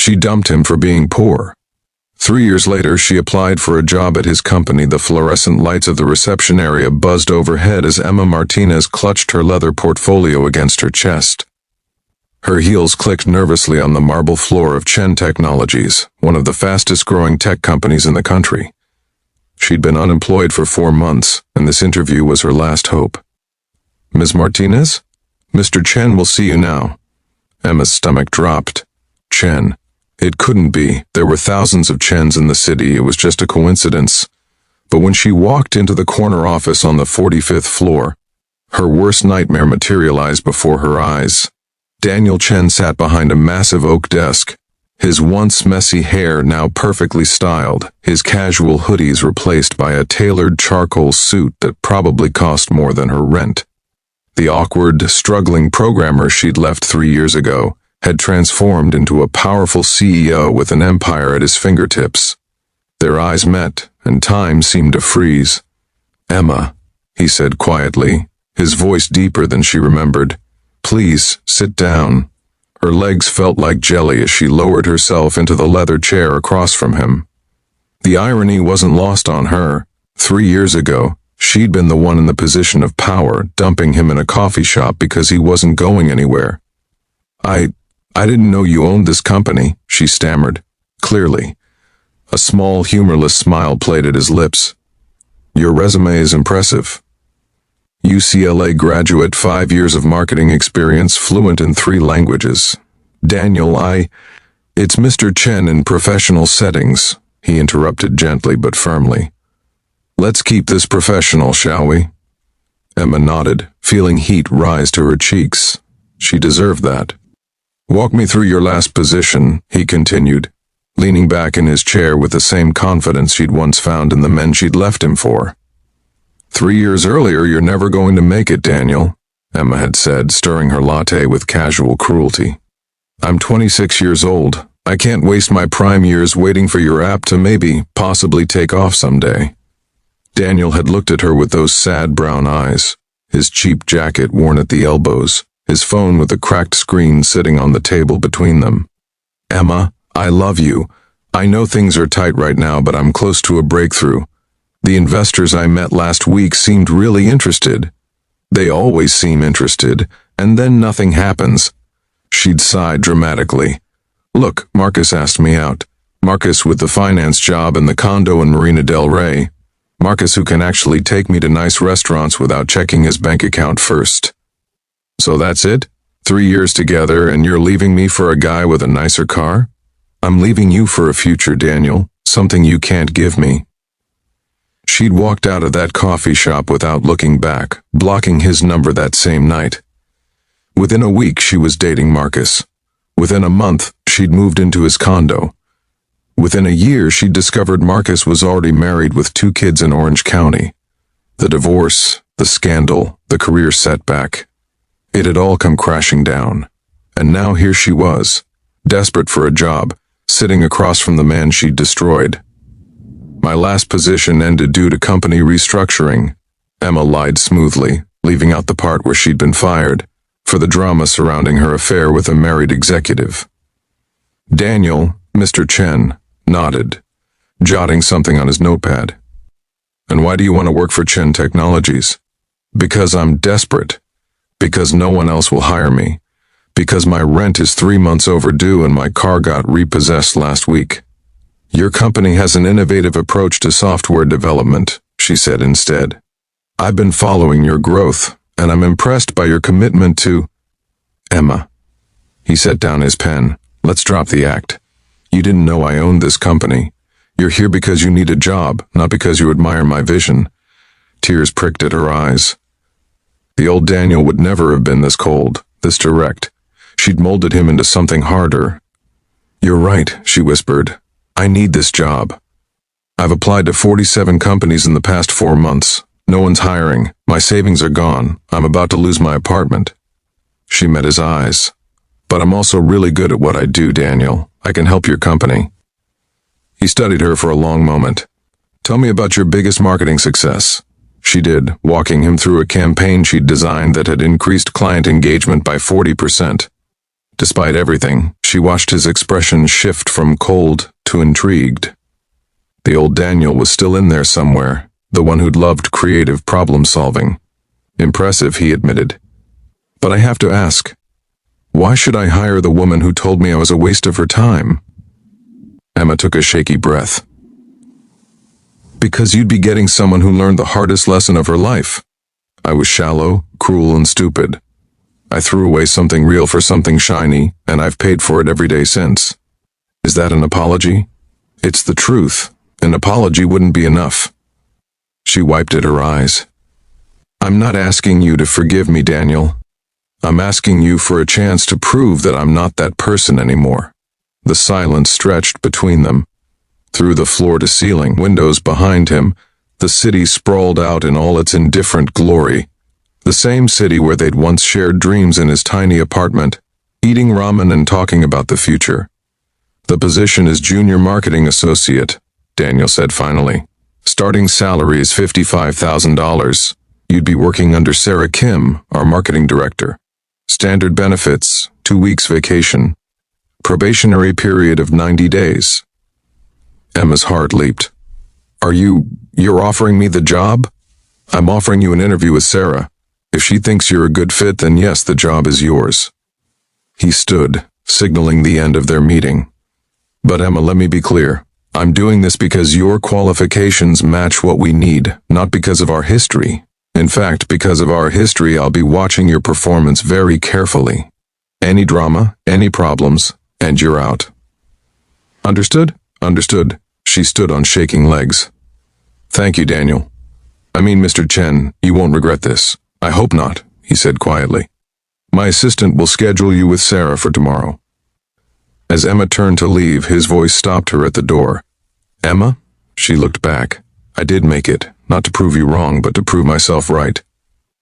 She dumped him for being poor. 3 years later, she applied for a job at his company. The fluorescent lights of the reception area buzzed overhead as Emma Martinez clutched her leather portfolio against her chest. Her heels clicked nervously on the marble floor of Chen Technologies, one of the fastest-growing tech companies in the country. She'd been unemployed for 4 months, and this interview was her last hope. "Ms. Martinez? Mr. Chen will see you now." Emma's stomach dropped. Chen. It couldn't be. There were thousands of Chens in the city. It was just a coincidence. But when she walked into the corner office on the 45th floor, her worst nightmare materialized before her eyes. Daniel Chen sat behind a massive oak desk, his once messy hair now perfectly styled, his casual hoodies replaced by a tailored charcoal suit that probably cost more than her rent. The awkward, struggling programmer she'd left 3 years ago had transformed into a powerful CEO with an empire at his fingertips. Their eyes met, and time seemed to freeze. "Emma," he said quietly, his voice deeper than she remembered. "Please, sit down." Her legs felt like jelly as she lowered herself into the leather chair across from him. The irony wasn't lost on her. 3 years ago, she'd been the one in the position of power, dumping him in a coffee shop because he wasn't going anywhere. I didn't know you owned this company," she stammered, clearly. A small, humorless smile played at his lips. "Your resume is impressive. UCLA graduate, 5 years of marketing experience, fluent in 3 languages. Daniel, It's Mr. Chen in professional settings," he interrupted gently but firmly. "Let's keep this professional, shall we?" Emma nodded, feeling heat rise to her cheeks. She deserved that. "Walk me through your last position," he continued, leaning back in his chair with the same confidence she'd once found in the men she'd left him for. 3 years earlier, "You're never going to make it, Daniel," Emma had said, stirring her latte with casual cruelty. "I'm 26 years old. I can't waste my prime years waiting for your app to possibly take off someday." Daniel had looked at her with those sad brown eyes, his cheap jacket worn at the elbows, his phone with a cracked screen sitting on the table between them. "Emma, I love you. I know things are tight right now, but I'm close to a breakthrough. The investors I met last week seemed really interested. They always seem interested, and then nothing happens." She'd sighed dramatically. "Look, Marcus asked me out. Marcus with the finance job and the condo in Marina del Rey. Marcus who can actually take me to nice restaurants without checking his bank account first." "So that's it? 3 years together and you're leaving me for a guy with a nicer car?" "I'm leaving you for a future, Daniel, something you can't give me." She'd walked out of that coffee shop without looking back, blocking his number that same night. Within a week, she was dating Marcus. Within a month, she'd moved into his condo. Within a year, she'd discovered Marcus was already married with 2 kids in Orange County. The divorce, the scandal, the career setback. It had all come crashing down. And now here she was, desperate for a job, sitting across from the man she'd destroyed. "My last position ended due to company restructuring," Emma lied smoothly, leaving out the part where she'd been fired, for the drama surrounding her affair with a married executive. Daniel, Mr. Chen, nodded, jotting something on his notepad. "And why do you want to work for Chen Technologies?" "Because I'm desperate. Because no one else will hire me. Because my rent is 3 months overdue and my car got repossessed last week." "Your company has an innovative approach to software development," she said instead. "I've been following your growth, and I'm impressed by your commitment to—" "Emma." He set down his pen. "Let's drop the act. You didn't know I owned this company. You're here because you need a job, not because you admire my vision." Tears pricked at her eyes. The old Daniel would never have been this cold, this direct. She'd molded him into something harder. "You're right," she whispered. "I need this job. I've applied to 47 companies in the past 4 months. No one's hiring. My savings are gone. I'm about to lose my apartment." She met his eyes. "But I'm also really good at what I do, Daniel. I can help your company." He studied her for a long moment. "Tell me about your biggest marketing success." She did, walking him through a campaign she'd designed that had increased client engagement by 40%. Despite everything, she watched his expression shift from cold to intrigued. The old Daniel was still in there somewhere, the one who'd loved creative problem-solving. Impressive, he admitted. But I have to ask, why should I hire the woman who told me I was a waste of her time? Emma took a shaky breath. Because you'd be getting someone who learned the hardest lesson of her life. I was shallow, cruel, and stupid. I threw away something real for something shiny, and I've paid for it every day since. Is that an apology? It's the truth. An apology wouldn't be enough. She wiped at her eyes. I'm not asking you to forgive me, Daniel. I'm asking you for a chance to prove that I'm not that person anymore. The silence stretched between them. Through the floor-to-ceiling windows behind him, the city sprawled out in all its indifferent glory. The same city where they'd once shared dreams in his tiny apartment, eating ramen and talking about the future. The position is Junior Marketing Associate, Daniel said finally. Starting salary is $55,000. You'd be working under Sarah Kim, our marketing director. Standard benefits, 2 weeks vacation. Probationary period of 90 days. Emma's heart leaped. You're offering me the job? I'm offering you an interview with Sarah. If she thinks you're a good fit, then yes, the job is yours. He stood, signaling the end of their meeting. But Emma, let me be clear. I'm doing this because your qualifications match what we need, not because of our history. In fact, because of our history, I'll be watching your performance very carefully. Any drama, any problems, and you're out. Understood? Understood. She stood on shaking legs. Thank you, Daniel. I mean, Mr. Chen, you won't regret this. I hope not, he said quietly. My assistant will schedule you with Sarah for tomorrow. As Emma turned to leave, his voice stopped her at the door. Emma? She looked back. I did make it, not to prove you wrong, but to prove myself right.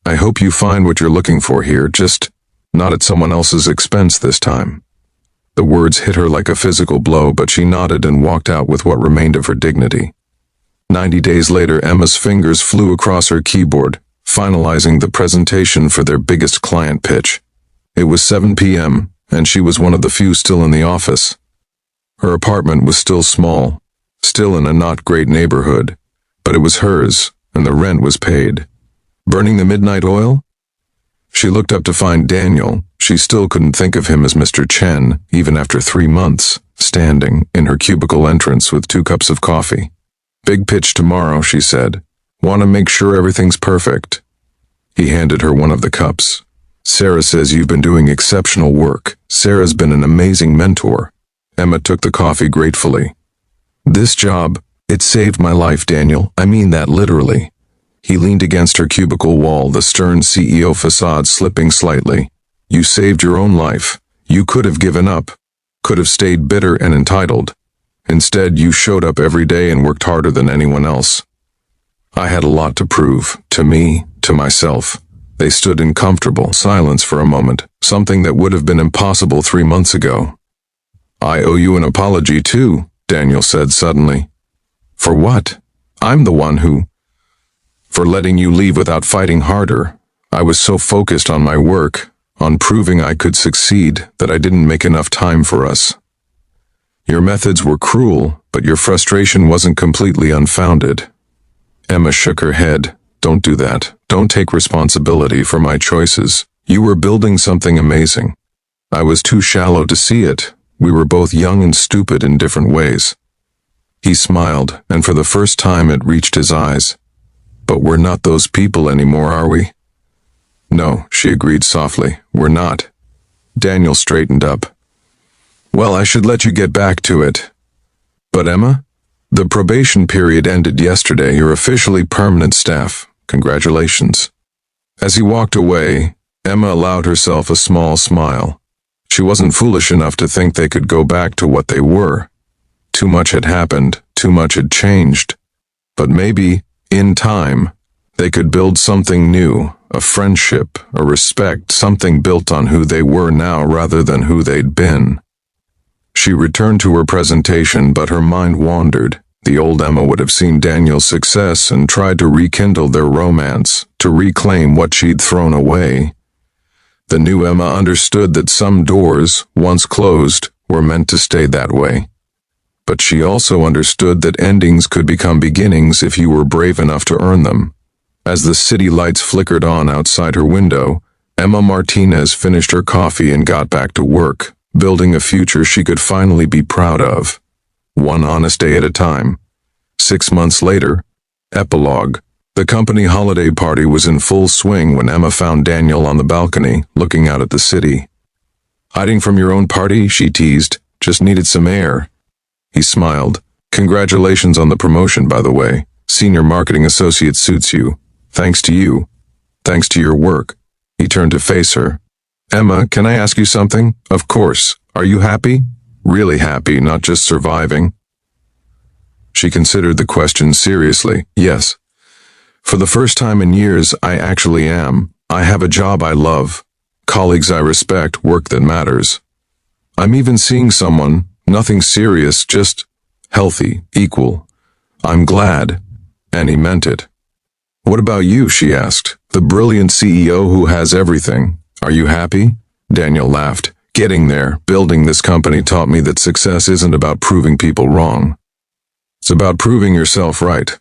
I hope you find what you're looking for here, just not at someone else's expense this time. The words hit her like a physical blow, but she nodded and walked out with what remained of her dignity. 90 days later, Emma's fingers flew across her keyboard, finalizing the presentation for their biggest client pitch. It was 7 p.m., and she was one of the few still in the office. Her apartment was still small, still in a not great neighborhood, but it was hers, and the rent was paid. Burning the midnight oil? She looked up to find Daniel. She still couldn't think of him as Mr. Chen, even after 3 months, standing in her cubicle entrance with 2 cups of coffee. Big pitch tomorrow, she said. Want to make sure everything's perfect. He handed her one of the cups. Sarah says you've been doing exceptional work. Sarah's been an amazing mentor. Emma took the coffee gratefully. This job, it saved my life, Daniel. I mean that literally. He leaned against her cubicle wall, the stern CEO facade slipping slightly. You saved your own life. You could have given up, could have stayed bitter and entitled. Instead, you showed up every day and worked harder than anyone else. I had a lot to prove, to me, to myself. They stood in comfortable silence for a moment, something that would have been impossible 3 months ago. I owe you an apology too, Daniel said suddenly. For what? I'm the one who... For letting you leave without fighting harder. I was so focused on my work, on proving I could succeed, that I didn't make enough time for us. Your methods were cruel, but your frustration wasn't completely unfounded. Emma shook her head. Don't do that. Don't take responsibility for my choices. You were building something amazing. I was too shallow to see it. We were both young and stupid in different ways. He smiled, and for the first time it reached his eyes. But we're not those people anymore, are we? No, she agreed softly. We're not. Daniel straightened up. Well, I should let you get back to it. But Emma, the probation period ended yesterday. You're officially permanent staff. Congratulations. As he walked away, Emma allowed herself a small smile. She wasn't foolish enough to think they could go back to what they were. Too much had happened, too much had changed. But maybe, in time, they could build something new, a friendship, a respect, something built on who they were now rather than who they'd been. She returned to her presentation, but her mind wandered. The old Emma would have seen Daniel's success and tried to rekindle their romance, to reclaim what she'd thrown away. The new Emma understood that some doors, once closed, were meant to stay that way. But she also understood that endings could become beginnings if you were brave enough to earn them. As the city lights flickered on outside her window, Emma Martinez finished her coffee and got back to work, building a future she could finally be proud of. One honest day at a time. 6 months later, epilogue. The company holiday party was in full swing when Emma found Daniel on the balcony, looking out at the city. "Hiding from your own party?" she teased. "Just needed some air." He smiled. "Congratulations on the promotion, by the way. Senior marketing associate suits you. Thanks to you. Thanks to your work." He turned to face her. "Emma, can I ask you something?" "Of course. Are you happy?" "Really happy, not just surviving?" She considered the question seriously. "Yes. For the first time in years, I actually am. I have a job I love, colleagues I respect, work that matters. I'm even seeing someone, nothing serious, just healthy, equal. I'm glad." And he meant it. "What about you?" she asked. "The brilliant CEO who has everything. Are you happy?" Daniel laughed. "Getting there, building this company taught me that success isn't about proving people wrong. It's about proving yourself right."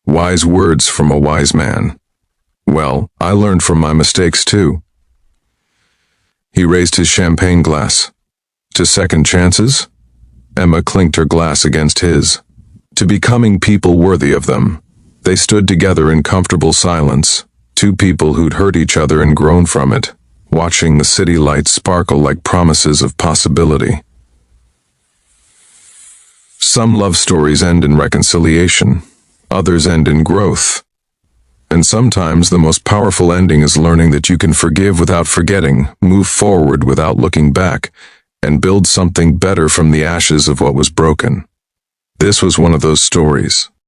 Wise words from a wise man. "Well, I learned from my mistakes too." He raised his champagne glass. "To second chances?" Emma clinked her glass against his. "To becoming people worthy of them." They stood together in comfortable silence, two people who'd hurt each other and grown from it, watching the city lights sparkle like promises of possibility. Some love stories end in reconciliation. Others end in growth. And sometimes the most powerful ending is learning that you can forgive without forgetting, move forward without looking back, and build something better from the ashes of what was broken. This was one of those stories.